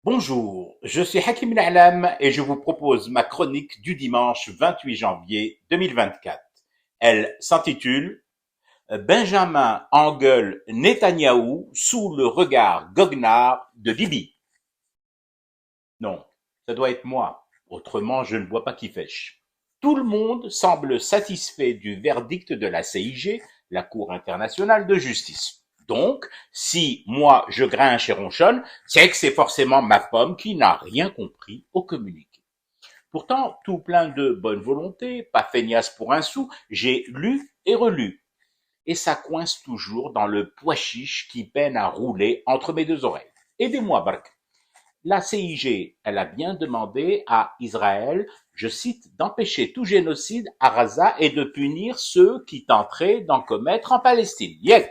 Bonjour, je suis Hakim Na'lam et je vous propose ma chronique du dimanche 28 janvier 2024. Elle s'intitule Benjamin engueule Netanyahou sous le regard goguenard de Bibi. Non, ça doit être moi, autrement je ne vois pas qui fêche. Tout le monde semble satisfait du verdict de la CIG, la Cour internationale de justice. Donc, si moi je grinche et ronchonne, c'est que c'est forcément ma pomme qui n'a rien compris au communiqué. Pourtant, tout plein de bonne volonté, pas feignasse pour un sou, j'ai lu et relu. Et ça coince toujours dans le pois chiche qui peine à rouler entre mes deux oreilles. Aidez-moi, Bark. La CIG, elle a bien demandé à Israël, je cite, d'empêcher tout génocide à Gaza et de punir ceux qui tenteraient d'en commettre en Palestine. Yek!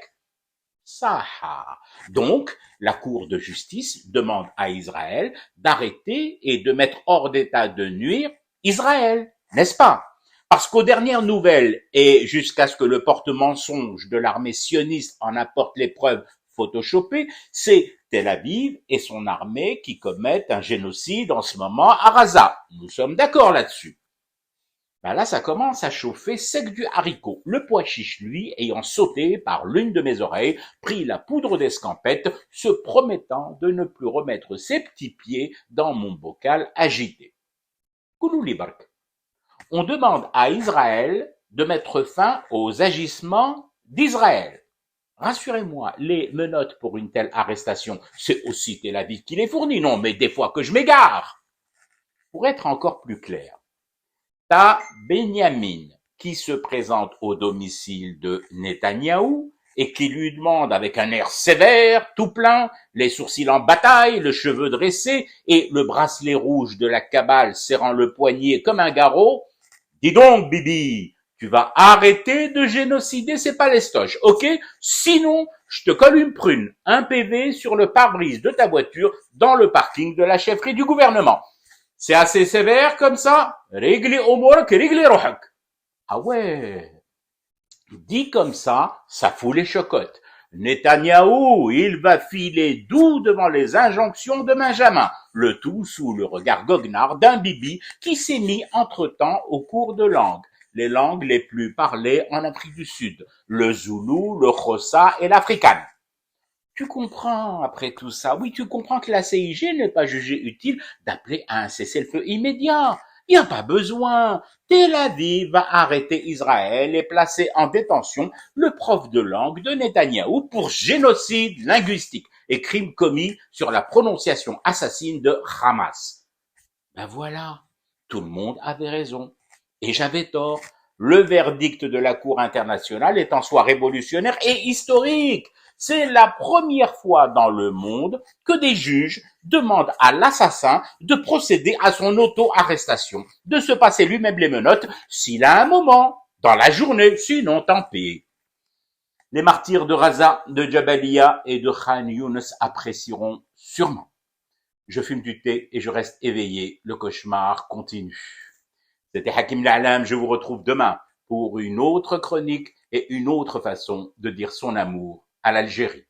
Saha. Donc, la Cour de justice demande à Israël d'arrêter et de mettre hors d'état de nuire Israël, n'est-ce pas? Parce qu'aux dernières nouvelles, et jusqu'à ce que le porte-mensonge de l'armée sioniste en apporte les preuves photoshopées, c'est Tel Aviv et son armée qui commettent un génocide en ce moment à Gaza. Nous sommes d'accord là-dessus. Ben là, ça commence à chauffer sec du haricot. Le pois chiche, lui, ayant sauté par l'une de mes oreilles, prit la poudre d'escampette, se promettant de ne plus remettre ses petits pieds dans mon bocal agité. Koulouli bark. On demande à Israël de mettre fin aux agissements d'Israël. Rassurez-moi, les menottes pour une telle arrestation, c'est aussi Tel Aviv qui les fournit. Non, mais des fois que je m'égare. Pour être encore plus clair, t'as Benjamin qui se présente au domicile de Netanyahou et qui lui demande avec un air sévère, tout plein, les sourcils en bataille, le cheveu dressé et le bracelet rouge de la cabale serrant le poignet comme un garrot. Dis donc, Bibi, tu vas arrêter de génocider ces palestoches, ok? Sinon, je te colle une prune, un PV sur le pare-brise de ta voiture dans le parking de la chefferie du gouvernement. C'est assez sévère comme ça? Régler umourak, régler rohak. Ah ouais, dit comme ça fout les chocottes. Netanyahou, il va filer doux devant les injonctions de Benjamin, le tout sous le regard goguenard d'un Bibi qui s'est mis entre-temps au cours de langues, les langues les plus parlées en Afrique du Sud, le zoulou, le xhosa et l'africaine. Tu comprends, après tout ça, oui, tu comprends que la CIG n'est pas jugée utile d'appeler à un cessez-le-feu immédiat. Il n'y a pas besoin. Tel Aviv va arrêter Israël et placer en détention le prof de langue de Netanyahou pour génocide linguistique et crime commis sur la prononciation assassine de Hamas. Ben voilà, tout le monde avait raison. Et j'avais tort. Le verdict de la Cour internationale est en soi révolutionnaire et historique. C'est la première fois dans le monde que des juges demandent à l'assassin de procéder à son auto-arrestation, de se passer lui-même les menottes s'il a un moment, dans la journée, sinon tant pis. Les martyrs de Raza, de Jabalia et de Khan Younes apprécieront sûrement. Je fume du thé et je reste éveillé, le cauchemar continue. C'était Hakim Na'lam, je vous retrouve demain pour une autre chronique et une autre façon de dire son amour à l'Algérie.